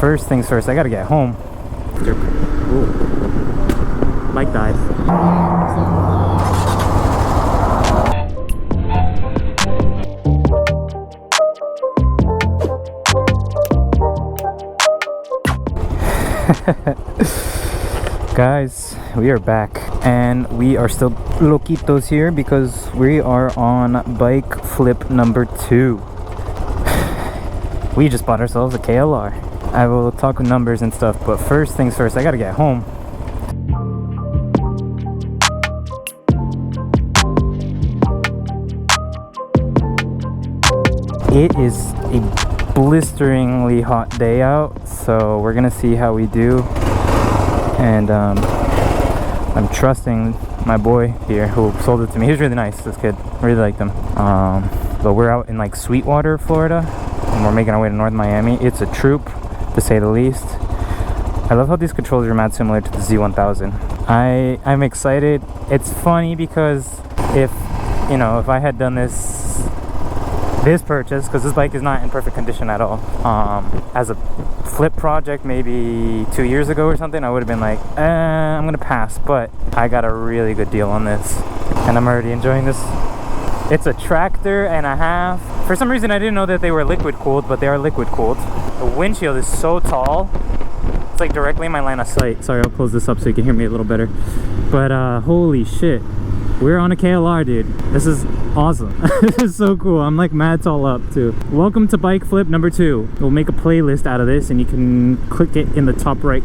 first things first, I gotta get home. Ooh. Bike died. Guys, we are back and we are still loquitos here because we are on bike flip number 2. We just bought ourselves a KLR. I will talk numbers and stuff, but first things first, I gotta get home. It is a blisteringly hot day out, so we're gonna see how we do. And I'm trusting my boy here who sold it to me. He was really nice, this kid. Really liked him. But we're out in like Sweetwater, Florida, and we're making our way to North Miami. It's a troop, to say the least. I love how these controllers are mad similar to the Z1000. I'm excited. It's funny because if I had done this purchase, because this bike is not in perfect condition at all, as a flip project maybe 2 years ago or something, I would have been like, I'm gonna pass. But I got a really good deal on this and I'm already enjoying this. It's a tractor and a half. For some reason I didn't know that they were liquid cooled, but they are liquid cooled. The windshield is so tall, it's like directly in my line of sight. Sorry, I'll close this up so you can hear me a little better. But holy shit, we're on a KLR, dude. This is awesome. This is so cool. I'm like mad tall up too. Welcome to bike flip number 2. We'll make a playlist out of this and you can click it in the top right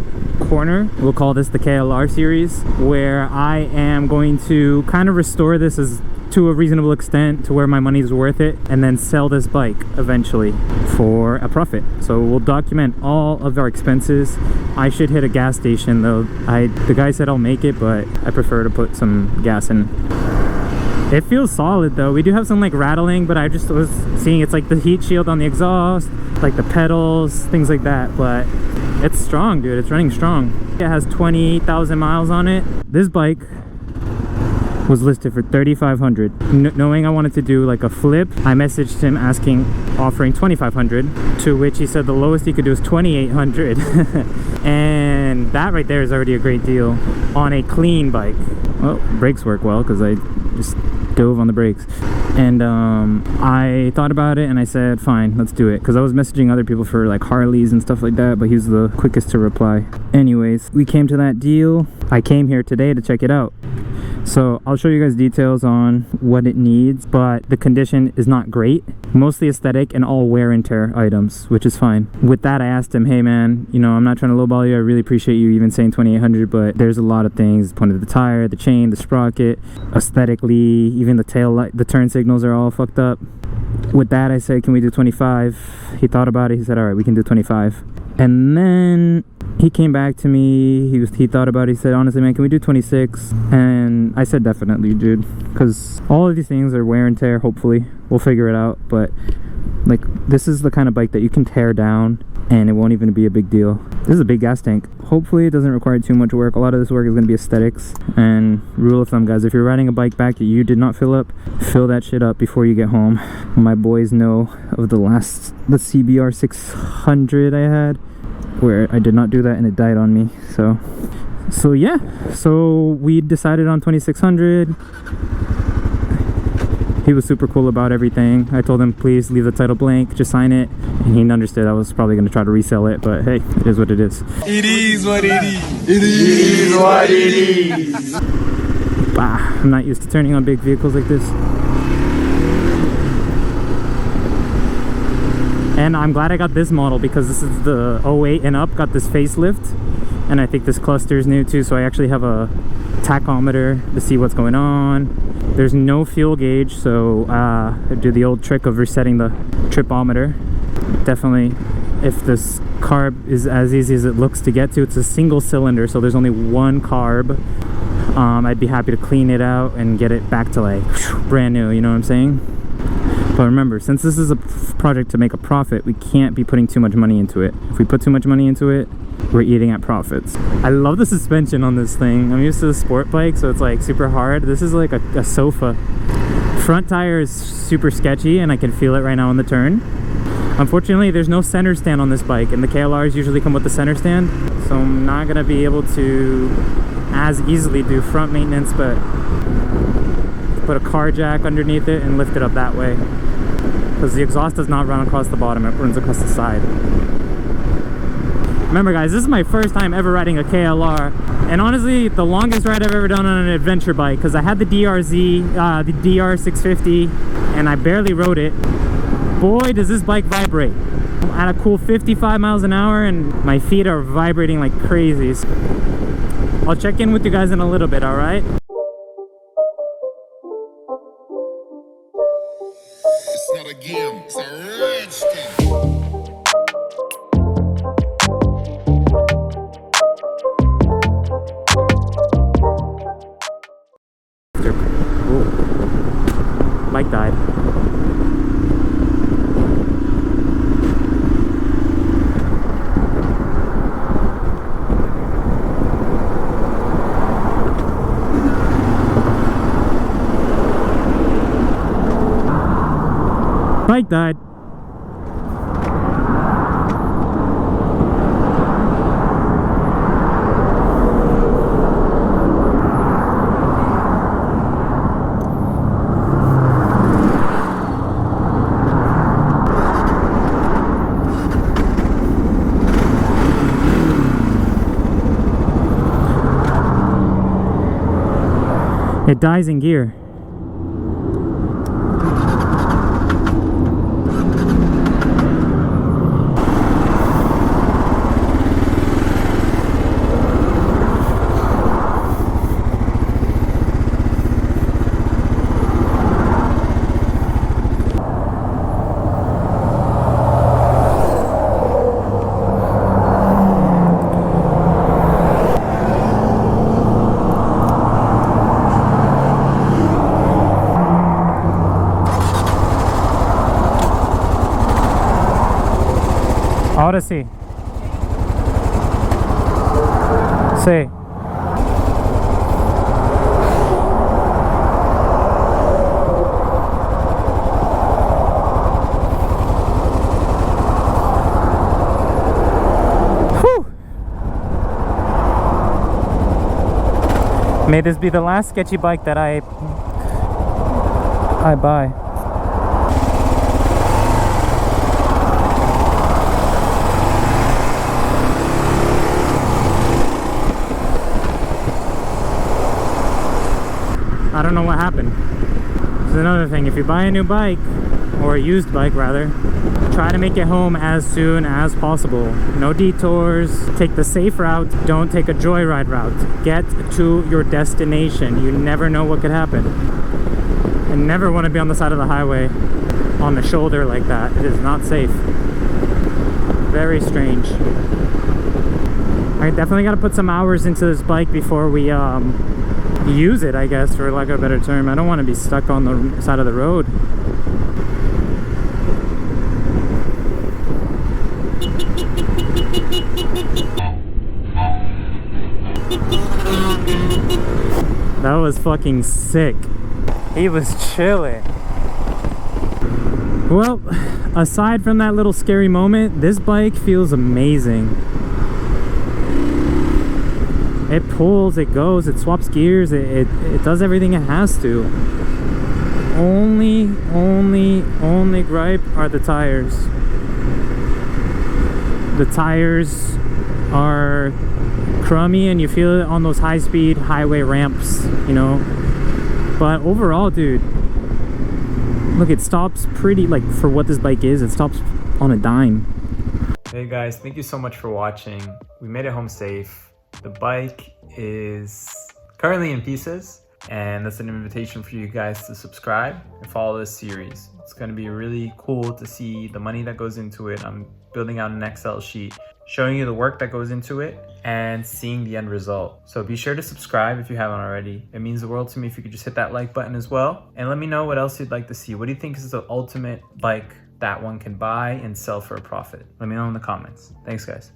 corner. We'll call this the KLR series, where I am going to kind of restore this as to a reasonable extent to where my money is worth it, and then sell this bike eventually for a profit. So we'll document all of our expenses. I should hit a gas station though. The guy said I'll make it, but I prefer to put some gas in. It feels solid though. We do have some like rattling, but I just was seeing it's like the heat shield on the exhaust, like the pedals, things like that. But it's strong, dude. It's running strong. It has 20,000 miles on it. This bike was listed for $3,500. Knowing I wanted to do like a flip, I messaged him offering $2,500, to which he said the lowest he could do is $2,800. And that right there is already a great deal on a clean bike. Well, brakes work well because I just dove on the brakes. And I thought about it and I said fine, let's do it, because I was messaging other people for like Harleys and stuff like that, but he was the quickest to reply. Anyways, we came to that deal. I came here today to check it out. So I'll show you guys details on what it needs, but the condition is not great. Mostly aesthetic and all wear and tear items, which is fine. With that, I asked him, hey man, I'm not trying to lowball you. I really appreciate you even saying $2,800, but there's a lot of things. The point of the tire, the chain, the sprocket, aesthetically, even the tail light, the turn signals are all fucked up. With that, I said, can we do 25? He thought about it. He said, all right, we can do 25. And then he came back to me. He thought about it. He said, honestly, man, can we do 26? And I said, definitely, dude, because all of these things are wear and tear. Hopefully we'll figure it out, but like, this is the kind of bike that you can tear down and it won't even be a big deal. This is a big gas tank. Hopefully it doesn't require too much work. A lot of this work is going to be aesthetics. And rule of thumb, guys, if you're riding a bike back that you did not fill up, fill that shit up before you get home. My boys know of the CBR 600 I had, where I did not do that and it died on me. So yeah, so we decided on 2600. He was super cool about everything. I told him, please leave the title blank, just sign it. And he understood I was probably going to try to resell it, but hey, it is what it is. It is what it is. It is what it is. I'm not used to turning on big vehicles like this. And I'm glad I got this model because this is the 08 and up, got this facelift. And I think this cluster is new too, so I actually have a tachometer to see what's going on. There's no fuel gauge, so I do the old trick of resetting the tripometer. Definitely, if this carb is as easy as it looks to get to, it's a single cylinder, so there's only one carb. I'd be happy to clean it out and get it back to like brand new, you know what I'm saying? But remember, since this is a project to make a profit, we can't be putting too much money into it. If we put too much money into it, we're eating at profits. I love the suspension on this thing. I'm used to the sport bike, so it's like super hard. This is like a sofa. Front tire is super sketchy and I can feel it right now on the turn. Unfortunately, there's no center stand on this bike, and the KLRs usually come with the center stand, so I'm not gonna be able to as easily do front maintenance, but put a car jack underneath it and lift it up that way, because the exhaust does not run across the bottom, it runs across the side. Remember guys, this is my first time ever riding a KLR, and honestly the longest ride I've ever done on an adventure bike, because I had the DRZ, the DR650, and I barely rode it. Boy does this bike vibrate. I'm at a cool 55 miles an hour and my feet are vibrating like crazy. I'll check in with you guys in a little bit, alright? It's not a game, it's a rich thing. Ooh. Bike died. Bike died. It dies in gear. Odyssey. Say. Whew. May this be the last sketchy bike that I buy. I don't know what happened. This is another thing. If you buy a new bike, or a used bike rather, try to make it home as soon as possible. No detours. Take the safe route. Don't take a joyride route. Get to your destination. You never know what could happen. I never want to be on the side of the highway on the shoulder like that. It is not safe. Very strange. I definitely got to put some hours into this bike before we use it, I guess, for lack of a better term. I don't want to be stuck on the side of the road. That was fucking sick. He was chilling. Well, aside from that little scary moment, this bike feels amazing. It pulls, it goes, it swaps gears, it does everything it has to. Only gripe are the tires. The tires are crummy and you feel it on those high-speed highway ramps, you know. But overall, dude, look, it stops pretty, like, for what this bike is, it stops on a dime. Hey guys, thank you so much for watching. We made it home safe. The bike is currently in pieces, and that's an invitation for you guys to subscribe and follow this series. It's going to be really cool to see the money that goes into it. I'm building out an Excel sheet showing you the work that goes into it and seeing the end result. So be sure to subscribe if you haven't already. It means the world to me if you could just hit that like button as well, and let me know what else you'd like to see. What do you think is the ultimate bike that one can buy and sell for a profit? Let me know in the comments. Thanks guys.